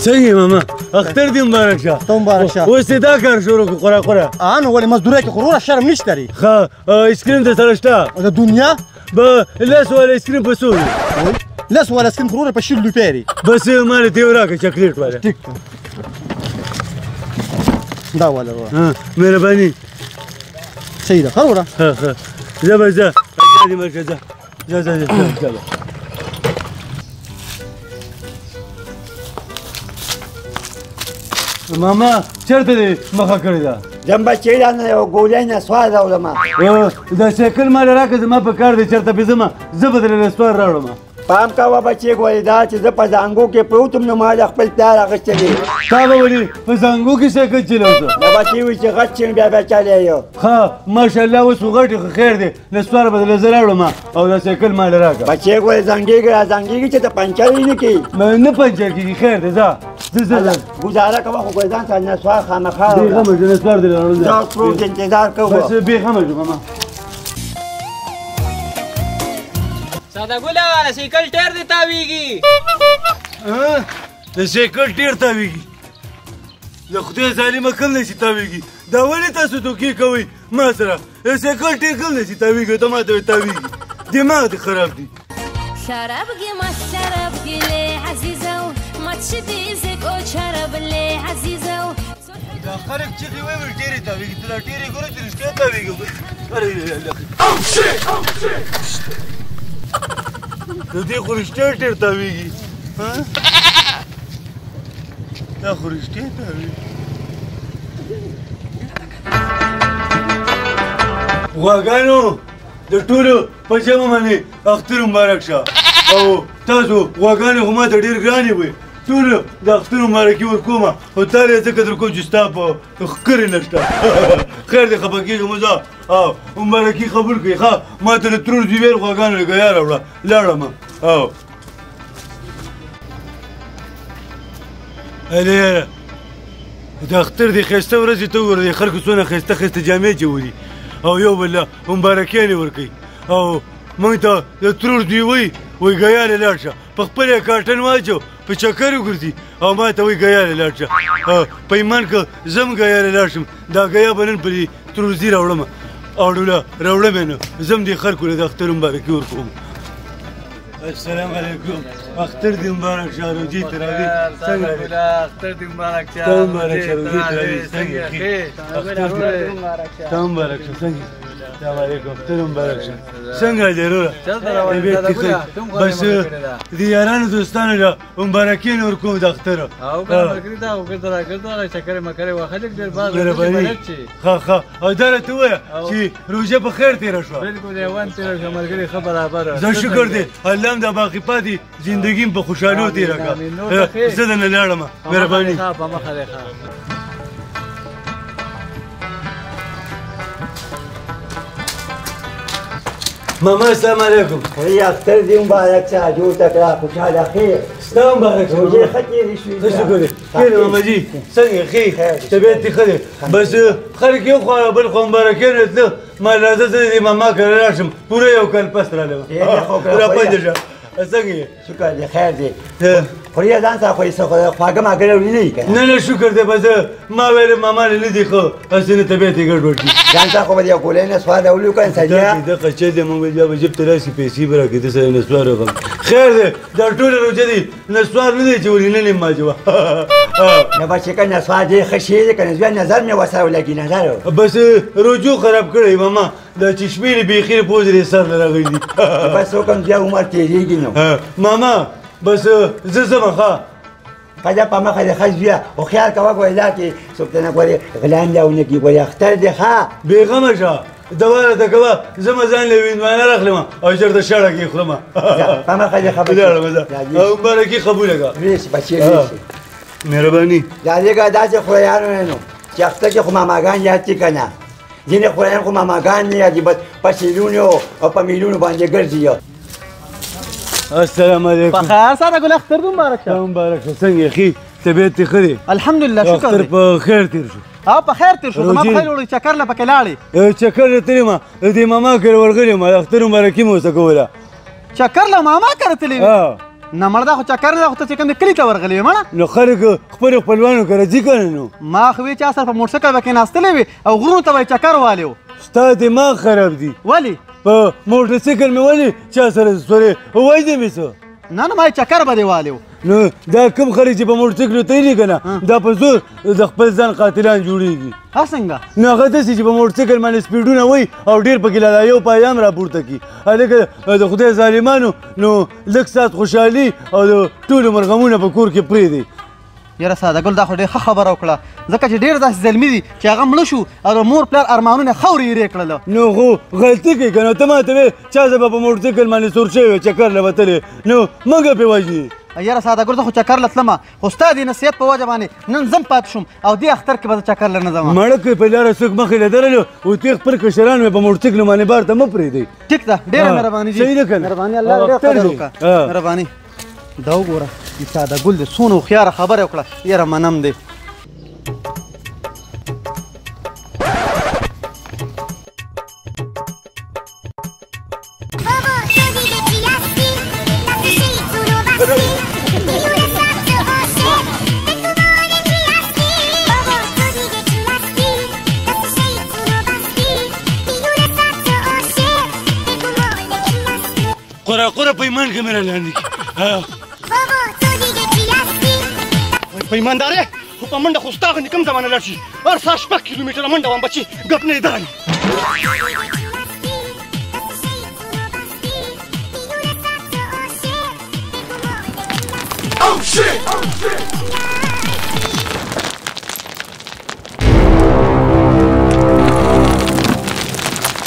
څنګه ماما اختر دې مبارک شه. ته مبارک شه. اوس دې دا کار شروع کړو خوره خوره. نو ولې مزدورۍ کې خو وروره شرم نشته دی. ښه ایسکریم درسره شته؟ د دنیا به لس والا ایسکریم په څو وي؟ لس والا ایسکریم خو وروره په شل روپۍ دی. بس ما له دې راکړه چاکلیټ والا. ټیک دا والا وروره. مهرباني. صحیح ده ښه وروره. ښه ځه به ځه دې مرشه ځه ځه ماما چېرته دې مخه کړې ده؟ ځم بچې رانه یو ګولۍ نسوار راوړم. دا سایکل ماله راکړه زما په کار دی چېرته پې ځمه زه به درې نسوار راوړم. پام کوه بچې ګولې دا چې زه په زانګو کې پروت یم نو ما د خپل پلار اخیستی دی. تا به ولې په زانګو کې سایکل چلوځه؟ دا بچې وایي چې غټ شین بیا چلی یو. ښه ماشاءالله اوس خو غټ خو خیر دی نسوار به درله زه راوړم او دا سایکل ماله راکړه. بچې ګولې زنګېږي را زنګېږي چې ته پنچر یې نه کوي. نه پنچر کېږي خیر دی ځه ګزاره کوه خو ګلدان سره نسوار خامخا بېغمه شو نسوار دې راوړم دا پروت انتظار کوه. بس بېغمه شو ماما. ساده ګله د سایکل ټایر دې تاویږي. د سایکل ټایر تاویږي؟ د خدای ظالمه کوم دی چې تاویږي؟ دا ولې تاسو دوکې کوئ ما سره؟ د سایکل ټایر کوم دی چې تاویږي ته ما ته وایې تاویږي؟ دماغ دې خراب دی. شربگی ما شربگی لی عزیزو ما تشدیزک او شربلی عزیزو دا خلک چیغې وایي ټیرې تاویږي ته دا ټیرې ګوره چې رښتیا تاویږي. د دې خو رښتیا ټیر تاویږي دا خو رښتیا تاویږي. غواګانو د ټولو په جمع باندې اختر مبارک شه او تاسو غواګانې خو ماته ډېر ګرانې وې ټولو د اختر مبارکي ورکوم او تا یې ځکه در کوم چې ستا په ښکرې نشته. خیر دی خفه کېږم زه او مبارکي قبول کړئ. ښه ما ته د ترور زویل غواګانو ګیا راوړه لاړم. او هلې یاره د اختر دې ښایسته ورځې ته وګوره د خلکو څونه ښایسته ښایسته جامې جوړي او یو بل له مبارکیانې ورکوي او موږ ته د ترور دوی وایي ګیالې لاړ شه په خپل یې کاټن واچو په چکر وګرځي او ما ته وایي ګیالې لاړ شه. په ایمان که زه هم ګیالې لاړ شم دا ګیا به نن په دې تروزي راوړم او ډوله راوړم یې نو زه هم دې خلکو له د اختر مبارکي ورکوم. السلام علیکم اختر دې مبارک شه روجې ته راغلې څنګه اختر دې مبارک شه ته مبارک شه روجې ته راغلې څنګه ته مبارک شه څنګه السلام علیکم ته مبارک شه څنګه دې وروره بس د یارانو دوستانو له مبارکي نه ورکوم د اختر او مبارکي دا وګرځه چکر مکرې واخلک ډېر باز ښه او دا راته ووایه چې روژه په خیر تېره شوه. بلکل یوان تېره شوه ملګري ښه برابره. زه شکر دی الله هم دا باقي پاتې زندګي م په خوشحالو تېره کړه. زه درنه لاړم مهرباني. په مخه دی ښه. ماما السلام علیکم. وایي اختر دې مبارک شه جوړه کړه خوشحاله خیر. ستا مبارک شه روژې ښه تېرې شوې. ښه شکر دی. کینه ماماجي څنګه ښې طبیعت دې ښه دی؟ بس خلک یو خوا بل خوا مبارکیانو ته تله ما راځه زه دې ماما کره لاړ شم پوره یو کال پس راغلی وم راپنځه شه. څنګه یې؟ شکر دی خیر دی. خو یې ځان سره خو یې څه خواږه ماږه راوړلي که نه شکر دی بس ما ویل ماما نه لیدي خو هسې نه طبیعت یې ګډوډ شي. ځان سره خو به د یو ګولۍ نسوار راوړلي که انسانیا دغه چل دی موږ بیا به جیب ته راسي پیسې به راکړي ده سره نسوار وغم. خیر دی دا ټوله روژه دی نسوار نه دی چې ولې نن یې ماجوه. نه بچې که نسوار دی ښه شی دی که نه زوی نظر مې ورسره ولګي نظر بس روجو خراب کړی ماما دا چشمې یې بیخي پوز یې سر نه راغلی دي. بس وکړم بیا عمر تېرېږي نو ماما بس زه ځمه ښه قضا په مخه دی ښه زویه خو خیال کوه ګورې دا کې څوک ته نه ګورې غلام دی او نه کي ګورې اختر دی ښه بېغمه شه دواله ته کوه زه ځان له ویندوانه راخلم او چېرته شړه کې خورم. په مخه دی خبرې او مبارکي قبوله کړه. رېسي بچې رېسي مهرباني. دا دیګه داسې خوريانو نه نو چې اختر کې خو ماماګان یاد دي که نه ځینې خوريان خو ماماګان نه یادي بس په سیلونو او په میلونو باندې ګرځي. السلام علیکم. په خیر ساده ګل اختر دې مبارک شه. مبارک شه څنګه یې ښې طبیعت دې ښه دی؟ الحمدلله شکر اختر دی. په خیر تېر شو. په خیر تېر شو زما په خیر وړي چکر له پکې لاړې چکر له تللی ما دې ماما کره ورغلی ما د اختر مبارکي مې ورته کوله. چکر له ماما کره تللی وې؟ نه مړه دا خو چکر نه ده خو ته چې کوم دی کلي ته ورغلی وې مړه نو خلک خپلو خپلوانو کره ځي که نه نو ما خو وی چا سره په موټرسایکل به کېناستلی وې او غرونو ته به یې چکر والی و ستا دماغ خراب دی ولې په موټرسایکل مې ولې چا سره سورې وایدې مې څه نه نه ما یې چکر به دې والی و نو دا کوم خلک چې په موټرسایکلو تېري که نه دا په زور د خپل ځان قاتلان جوړېږي څنګه نو هغه داسې چې په موټرسایکل باندې سپیډونه وایي او ډېر پکې لا یو پایام راپورته کړي هلکه د خدای ظالمانو نو لږ ساعت خوشحالي او د ټولو مرغمونه په کور کې پرېږدي یاره ساده ګل دا خو ډېر ښه خبره وکړه ځکه چې ډېر داسې زلمي دي چې هغه مړه شو او د مور پلار ارمانونه یې خاورې ایرې کړله نو خو غلطي کوي که نه ته ماته وې چا زه به په موټرسایکل باندې سور شوی چکر له وتلې نو مه پې وژني یاره ساده ګل زه خو چکر له تلمه خو ستا دې نصیحت په وجه باندې نن زم پاتې شوم او دې اختر کې به زه چکر له نه ځم مړه کوي په لاره څوک مخې له درلو او تېغ خپل کشران مې په موټرسایکل باندې بار ته مه پرېږدئ ټیک ده ډېره مهرباني جي صحیح ده که نه مهرباني الله ډېر قدر وکړه مهرباني دا وګوره د ساده ګل د څونه هوښیاره خبره وکړه یاره منم دی قره پیمان که میره لاندې پیماندارې خو په منډه خو ستا غوندې کوم زمانه لاړ شي هر ساعت 6 کیلومتره منډه وم بچي ګپ نه یې دغلي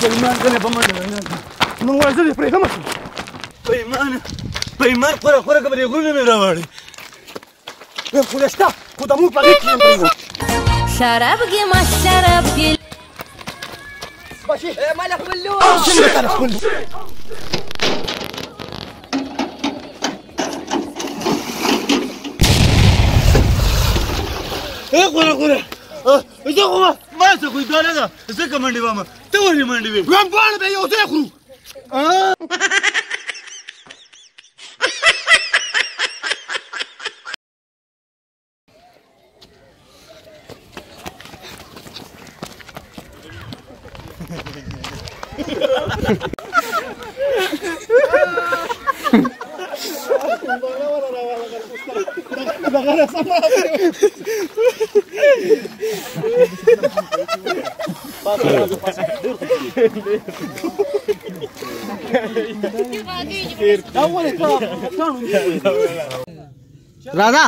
پیمان کله په منډه نو وایه زه دې پرېږدم شم پیمان خوره که به دې غرونه مې راوړې خو شته خو د مور په غېږ کې یم پرېږدم شربقي ما الشربقي بچي مالك ملوك څنګه تعرف كله خوره زه خو ما څه خو دوه نه ده ځکه منډې ومه ته ولې منډې وې ګران باڼه به یو ځای خورو راځه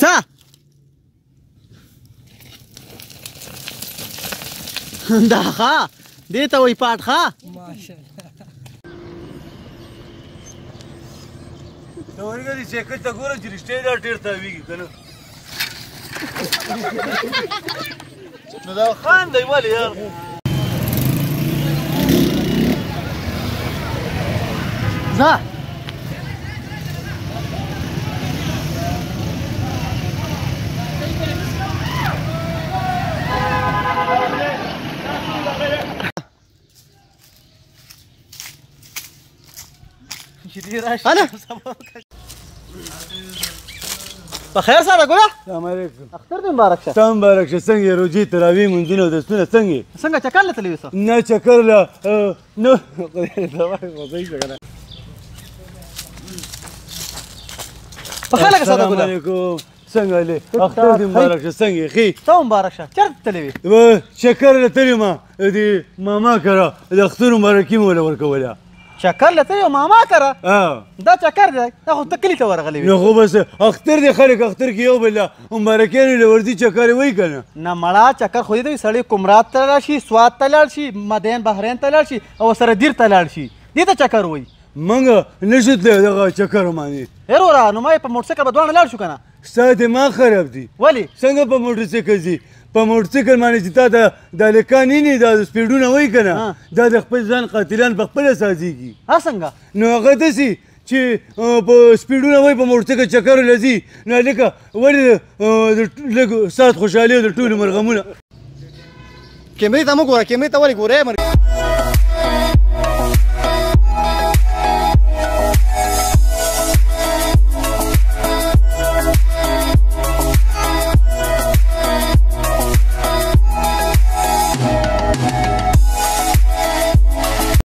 ځه دا ښه دې ته وایي پاټ ښه ته ورګرې سایکل ته ګوره چې رښتیا دا ډېر تاویږي که نه نو دا خاندئ ولې یار ځه هلا بخیر ساده ګوره سلام علیکم اختر دې مبارک شه تا مبارک شه څنګه یې روجې تراویح مونځونه او دستونه څنګه څنګه چکر له تللی وې نه چکر له نه خدای شه که نه بخیر لکه ساده ګوره السلام علیکم څنګه هلې اختر دې مبارک شه څنګه یې ښې ته مبارک شه چېرته تللی وې چکر له تللی ما د ماما کره د اختر مبارکي مې وله ورکوله چکر له تللی ماما کره دا چکر دی دا خو ته کلي ته ورغلی وې نو خو بس اختر دی خلک اختر کې یو بل مبارکیانو له ورځي چکر یې وایي که نه نه مړه چکر خو دې ته وي سړی کمرات ته لاړ شي سوات ته لاړ شي مدین بحرین ته لاړ شي او ورسره دیر ته لاړ شي دې ته چکر وایي موږ نشو تللی دغه چکر باندې هیر وره نو ما یې په موټرسایکل به دواړه لاړ شو که نه ستا دماغ خراب دی ولې څنګه په موټرسایکل ځي په موټرسایکل باندې چې تا دا لکان نه دا سپیډونه وایي که نه دا د خپل ځان قاتلان په خپله سازېږي څنګه نو هغه داسې چې په سپیډونه وایي په موټرسایکل چکرو له ځي نو هلکه ولې لږ ساعت خوشحالي او د ټولو مرغمونه کیمرې ته مه ګوره کیمرې ته ولې ګورې